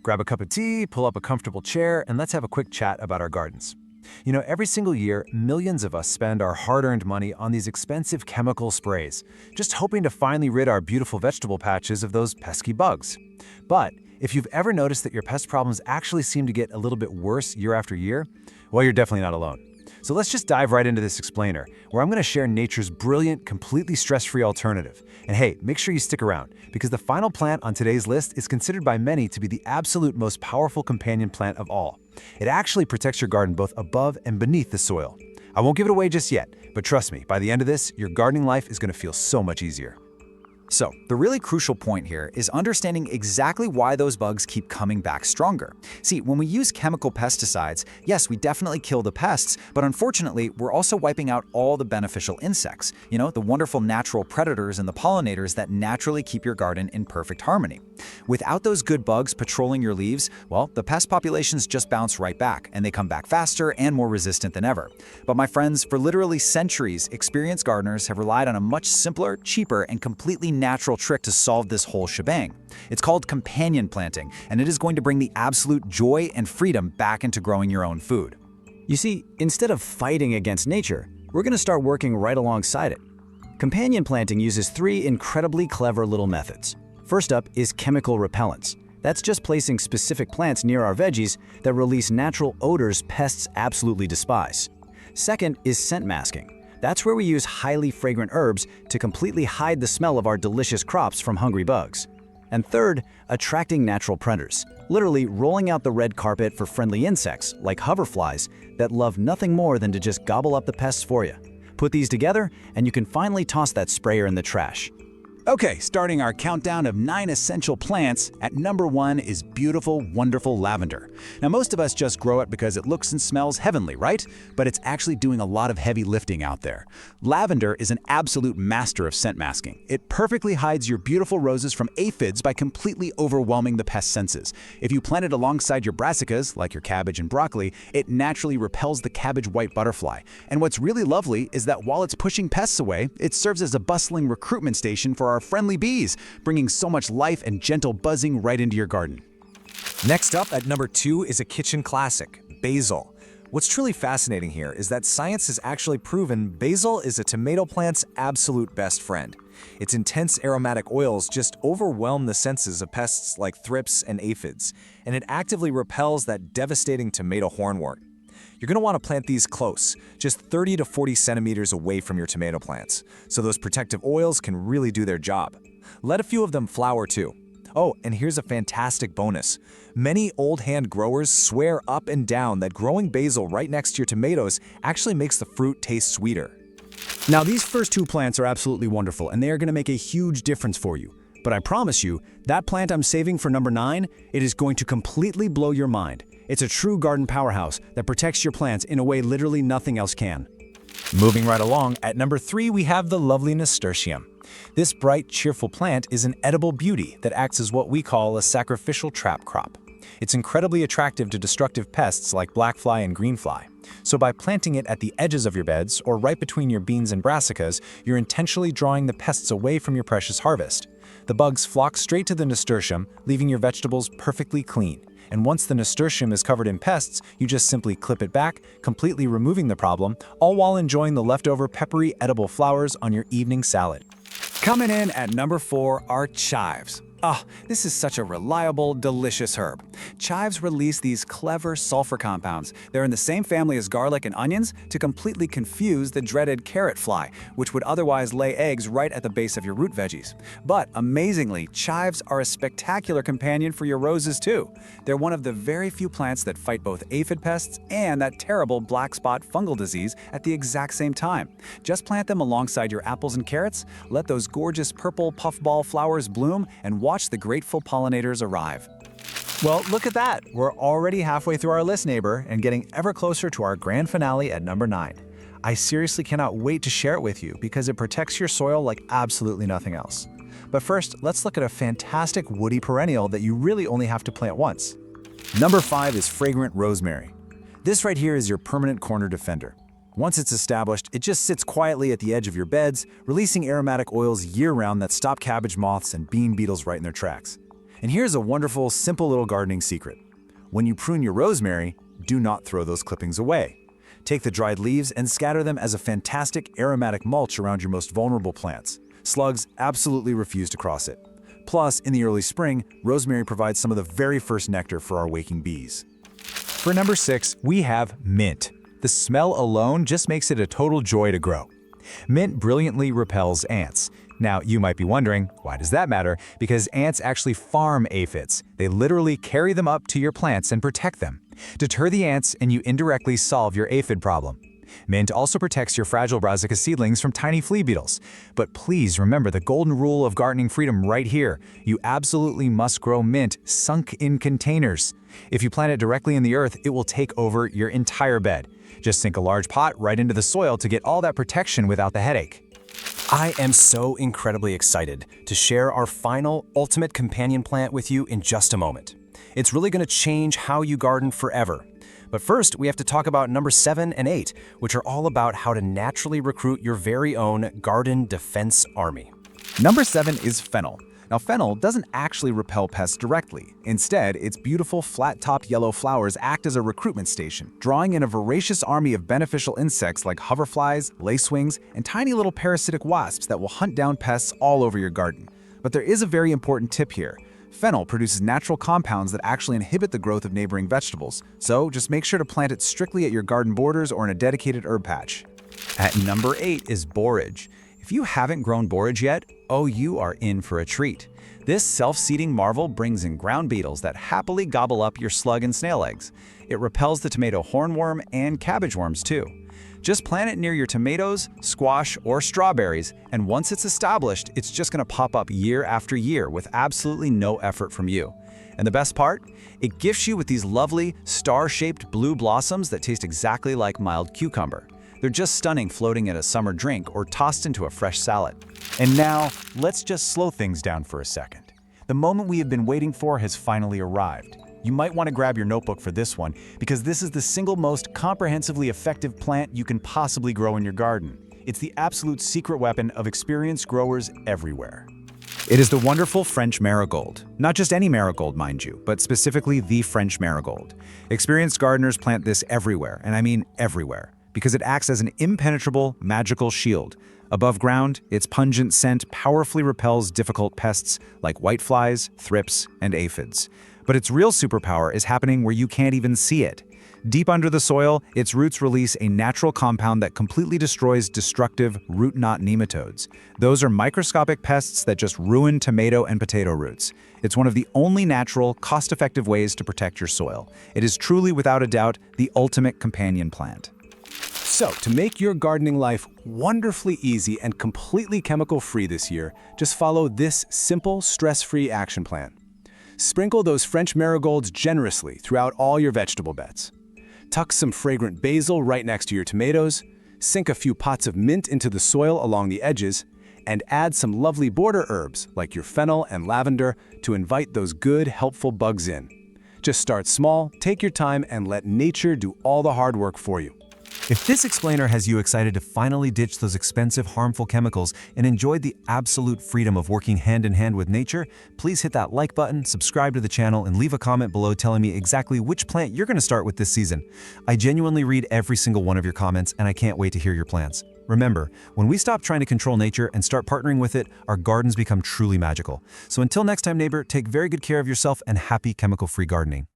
Grab a cup of tea, pull up a comfortable chair, and let's have a quick chat about our gardens. Every single year, millions of us spend our hard-earned money on these expensive chemical sprays, just hoping to finally rid our beautiful vegetable patches of those pesky bugs. But if you've ever noticed that your pest problems actually seem to get a little bit worse year after year, well, you're definitely not alone. So let's just dive right into this explainer, where I'm going to share nature's brilliant, completely stress-free alternative. And hey, make sure you stick around, because the final plant on today's list is considered by many to be the absolute most powerful companion plant of all. It actually protects your garden both above and beneath the soil. I won't give it away just yet, but trust me, by the end of this, your gardening life is going to feel so much easier. So, the really crucial point here is understanding exactly why those bugs keep coming back stronger. See, when we use chemical pesticides, yes, we definitely kill the pests, but unfortunately, we're also wiping out all the beneficial insects, the wonderful natural predators and the pollinators that naturally keep your garden in perfect harmony. Without those good bugs patrolling your leaves, well, the pest populations just bounce right back, and they come back faster and more resistant than ever. But my friends, for literally centuries, experienced gardeners have relied on a much simpler, cheaper, and completely natural trick to solve this whole shebang. It's called companion planting, and it is going to bring the absolute joy and freedom back into growing your own food. You see, instead of fighting against nature, we're going to start working right alongside it. Companion planting uses three incredibly clever little methods. First up is chemical repellents. That's just placing specific plants near our veggies that release natural odors pests absolutely despise. Second is scent masking. That's where we use highly fragrant herbs to completely hide the smell of our delicious crops from hungry bugs. And third, attracting natural predators, literally rolling out the red carpet for friendly insects like hoverflies that love nothing more than to just gobble up the pests for you. Put these together, and you can finally toss that sprayer in the trash. Okay, starting our countdown of 9 essential plants, at number 1 is beautiful, wonderful lavender. Now, most of us just grow it because it looks and smells heavenly, right? But it's actually doing a lot of heavy lifting out there. Lavender is an absolute master of scent masking. It perfectly hides your beautiful roses from aphids by completely overwhelming the pest senses. If you plant it alongside your brassicas, like your cabbage and broccoli, it naturally repels the cabbage white butterfly. And what's really lovely is that while it's pushing pests away, it serves as a bustling recruitment station for our friendly bees, bringing so much life and gentle buzzing right into your garden. Next up at number 2 is a kitchen classic, basil. What's truly fascinating here is that science has actually proven basil is a tomato plant's absolute best friend. Its intense aromatic oils just overwhelm the senses of pests like thrips and aphids, and it actively repels that devastating tomato hornwort. You're going to want to plant these close, just 30 to 40 centimeters away from your tomato plants, so those protective oils can really do their job. Let a few of them flower too. Oh, and here's a fantastic bonus. Many old-hand growers swear up and down that growing basil right next to your tomatoes actually makes the fruit taste sweeter. Now, these first two plants are absolutely wonderful, and they are going to make a huge difference for you. But I promise you, that plant I'm saving for number 9, it is going to completely blow your mind. It's a true garden powerhouse that protects your plants in a way literally nothing else can. Moving right along, at number 3 we have the lovely nasturtium. This bright, cheerful plant is an edible beauty that acts as what we call a sacrificial trap crop. It's incredibly attractive to destructive pests like blackfly and greenfly. So by planting it at the edges of your beds or right between your beans and brassicas, you're intentionally drawing the pests away from your precious harvest. The bugs flock straight to the nasturtium, leaving your vegetables perfectly clean. And once the nasturtium is covered in pests, you just simply clip it back, completely removing the problem, all while enjoying the leftover peppery edible flowers on your evening salad. Coming in at number 4 are chives. This is such a reliable, delicious herb. Chives release these clever sulfur compounds. They're in the same family as garlic and onions to completely confuse the dreaded carrot fly, which would otherwise lay eggs right at the base of your root veggies. But amazingly, chives are a spectacular companion for your roses too. They're one of the very few plants that fight both aphid pests and that terrible black spot fungal disease at the exact same time. Just plant them alongside your apples and carrots, let those gorgeous purple puffball flowers bloom, and watch the grateful pollinators arrive. Well, look at that! We're already halfway through our list, neighbor, and getting ever closer to our grand finale at number 9. I seriously cannot wait to share it with you because it protects your soil like absolutely nothing else. But first, let's look at a fantastic woody perennial that you really only have to plant once. Number 5 is fragrant rosemary. This right here is your permanent corner defender. Once it's established, it just sits quietly at the edge of your beds, releasing aromatic oils year-round that stop cabbage moths and bean beetles right in their tracks. And here's a wonderful, simple little gardening secret. When you prune your rosemary, do not throw those clippings away. Take the dried leaves and scatter them as a fantastic aromatic mulch around your most vulnerable plants. Slugs absolutely refuse to cross it. Plus, in the early spring, rosemary provides some of the very first nectar for our waking bees. For number 6, we have mint. The smell alone just makes it a total joy to grow. Mint brilliantly repels ants. Now, you might be wondering, why does that matter? Because ants actually farm aphids. They literally carry them up to your plants and protect them. Deter the ants and you indirectly solve your aphid problem. Mint also protects your fragile brassica seedlings from tiny flea beetles. But please remember the golden rule of gardening freedom right here. You absolutely must grow mint sunk in containers. If you plant it directly in the earth, it will take over your entire bed. Just sink a large pot right into the soil to get all that protection without the headache. I am so incredibly excited to share our final ultimate companion plant with you in just a moment. It's really going to change how you garden forever. But first, we have to talk about number 7 and 8, which are all about how to naturally recruit your very own garden defense army. Number 7 is fennel. Now, fennel doesn't actually repel pests directly. Instead, its beautiful flat-topped yellow flowers act as a recruitment station, drawing in a voracious army of beneficial insects like hoverflies, lacewings, and tiny little parasitic wasps that will hunt down pests all over your garden. But there is a very important tip here. Fennel produces natural compounds that actually inhibit the growth of neighboring vegetables, so just make sure to plant it strictly at your garden borders or in a dedicated herb patch. At number 8 is borage. If you haven't grown borage yet, oh, you are in for a treat. This self-seeding marvel brings in ground beetles that happily gobble up your slug and snail eggs. It repels the tomato hornworm and cabbage worms too. Just plant it near your tomatoes, squash, or strawberries, and once it's established, it's just going to pop up year after year with absolutely no effort from you. And the best part? It gifts you with these lovely, star-shaped blue blossoms that taste exactly like mild cucumber. They're just stunning floating in a summer drink or tossed into a fresh salad. And now, let's just slow things down for a second. The moment we have been waiting for has finally arrived. You might want to grab your notebook for this one, because this is the single most comprehensively effective plant you can possibly grow in your garden. It's the absolute secret weapon of experienced growers everywhere. It is the wonderful French marigold. Not just any marigold, mind you, but specifically the French marigold. Experienced gardeners plant this everywhere, and I mean everywhere, because it acts as an impenetrable, magical shield. Above ground, its pungent scent powerfully repels difficult pests like whiteflies, thrips, and aphids. But its real superpower is happening where you can't even see it. Deep under the soil, its roots release a natural compound that completely destroys destructive root knot nematodes. Those are microscopic pests that just ruin tomato and potato roots. It's one of the only natural, cost-effective ways to protect your soil. It is truly, without a doubt, the ultimate companion plant. So, to make your gardening life wonderfully easy and completely chemical-free this year, just follow this simple, stress-free action plan. Sprinkle those French marigolds generously throughout all your vegetable beds. Tuck some fragrant basil right next to your tomatoes, sink a few pots of mint into the soil along the edges, and add some lovely border herbs like your fennel and lavender to invite those good, helpful bugs in. Just start small, take your time, and let nature do all the hard work for you. If this explainer has you excited to finally ditch those expensive, harmful chemicals and enjoy the absolute freedom of working hand in hand with nature, please hit that like button, subscribe to the channel, and leave a comment below telling me exactly which plant you're going to start with this season. I genuinely read every single one of your comments, and I can't wait to hear your plans. Remember, when we stop trying to control nature and start partnering with it, our gardens become truly magical. So until next time, neighbor, take very good care of yourself and happy chemical-free gardening.